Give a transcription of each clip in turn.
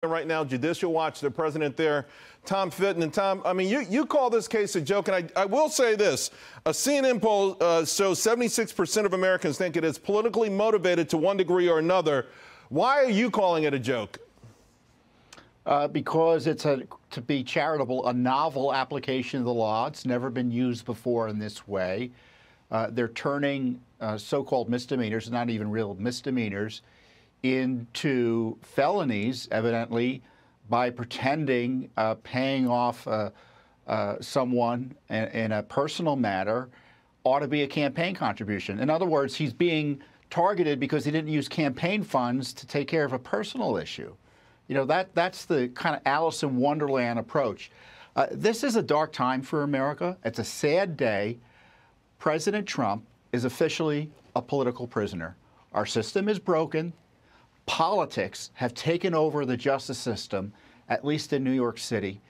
right now, Judicial Watch, the president there, Tom Fitton. And Tom, I mean, you call this case a joke, and I will say this. A CNN poll shows 76% of Americans think it is politically motivated to one degree or another. Why are you calling it a joke? Because it's, to be charitable, a novel application of the law. It's never been used before in this way. They're turning so-called misdemeanors, not even real misdemeanors, into felonies, evidently, by pretending paying off someone in a personal matter ought to be a campaign contribution. In other words, he's being targeted because he didn't use campaign funds to take care of a personal issue. You know, that's the kind of Alice in Wonderland approach. This is a dark time for America. It's a sad day. President Trump is officially a political prisoner. Our system is broken. Politics have taken over the justice system, at least in New York City.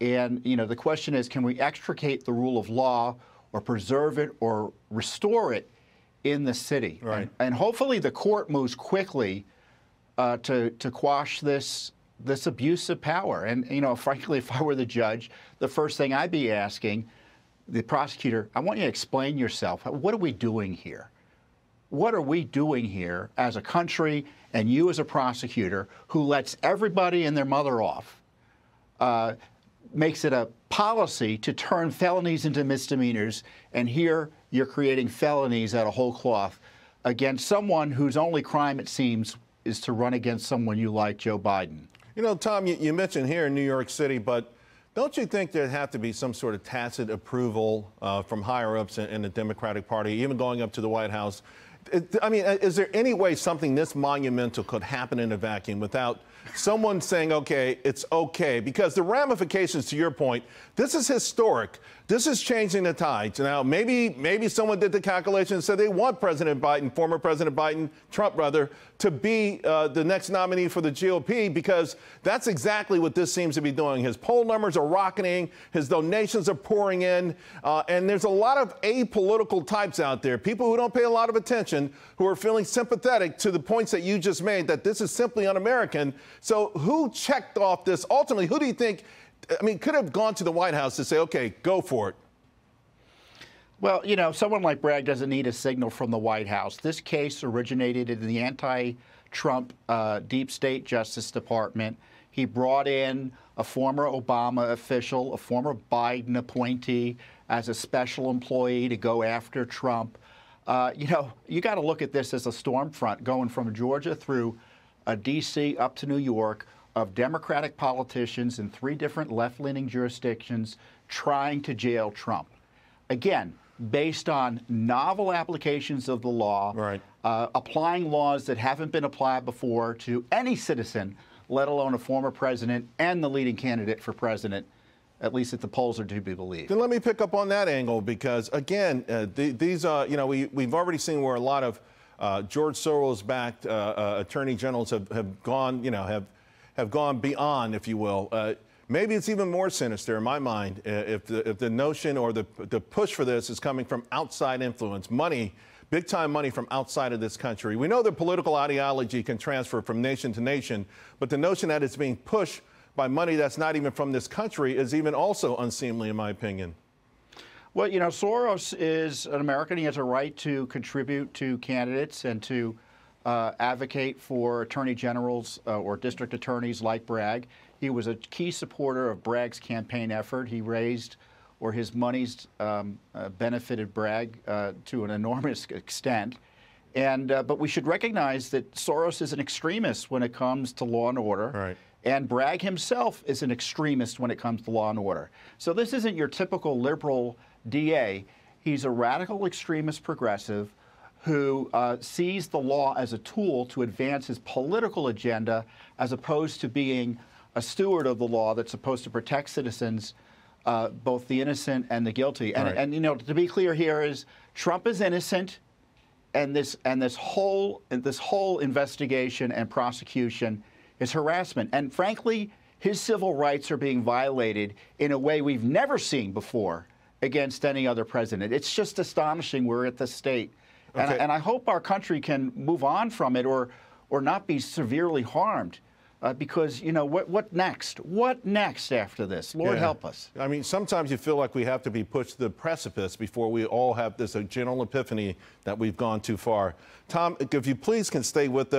And, you know, the question is, can we extricate the rule of law or preserve it or restore it in the city? Right. And hopefully the court moves quickly to quash this abuse of power. And, you know, frankly, if I were the judge, the first thing I'd be asking the prosecutor, I want you to explain yourself. What are we doing here? What are we doing here as a country and you as a prosecutor who lets everybody and their mother off, makes it a policy to turn felonies into misdemeanors, and here you're creating felonies out of whole cloth against someone whose only crime, it seems, is to run against someone you like, Joe Biden. You know, Tom, you mentioned here in New York City, but don't you think there'd have to be some sort of tacit approval from higher-ups in the Democratic Party, even going up to the White House? I mean, is there any way something this monumental could happen in a vacuum without someone saying, okay, it's okay? Because the ramifications, to your point, this is historic. This is changing the tides. Now, maybe someone did the calculation and said they want President Biden, former President Biden, Trump rather, to be the next nominee for the GOP, because that's exactly what this seems to be doing. His poll numbers are rocketing. His donations are pouring in. And there's a lot of apolitical types out there, people who don't pay a lot of attention, who are feeling sympathetic to the points that you just made, that this is simply un-American. So who checked off this? Ultimately, who do you think, I mean, could have gone to the White House to say, okay, go for it? Well, you know, someone like Bragg doesn't need a signal from the White House. This case originated in the anti-Trump deep state Justice Department. He brought in a former Obama official, a former Biden appointee, as a special employee to go after Trump. You know, you got to look at this as a storm front going from Georgia through D.C. up to New York, of Democratic politicians in 3 different left-leaning jurisdictions trying to jail Trump. Again, based on novel applications of the law, right. Applying laws that haven't been applied before to any citizen, let alone a former president and the leading candidate for president, at least if the polls are to be believed. Then let me pick up on that angle, because, again, these, you know, we've already seen where a lot of George Soros-backed attorney generals have gone, you know, have gone beyond, if you will. Maybe it's even more sinister in my mind if the notion or the push for this is coming from outside influence, money, big-time money from outside of this country. We know that political ideology can transfer from nation to nation, but the notion that it's being pushed by money that's not even from this country is even also unseemly, in my opinion. Well, you know, Soros is an American. He has a right to contribute to candidates and to advocate for attorney generals or district attorneys like Bragg. He was a key supporter of Bragg's campaign effort. He raised, or his monies benefited Bragg to an enormous extent. And but we should recognize that Soros is an extremist when it comes to law and order. Right. And Bragg himself is an extremist when it comes to law and order. So this isn't your typical liberal DA. He's a radical extremist progressive who sees the law as a tool to advance his political agenda, as opposed to being a steward of the law that's supposed to protect citizens, both the innocent and the guilty. And, right. and you know, to be clear here is Trump is innocent, and this whole investigation and prosecution is harassment. And frankly, his civil rights are being violated in a way we've never seen before against any other president. It's just astonishing we're at this state. And I hope our country can move on from it or not be severely harmed because, you know, what next? What next after this? Lord help us. I mean, sometimes you feel like we have to be pushed to the precipice before we all have this general epiphany that we've gone too far. Tom, if you please can stay with us.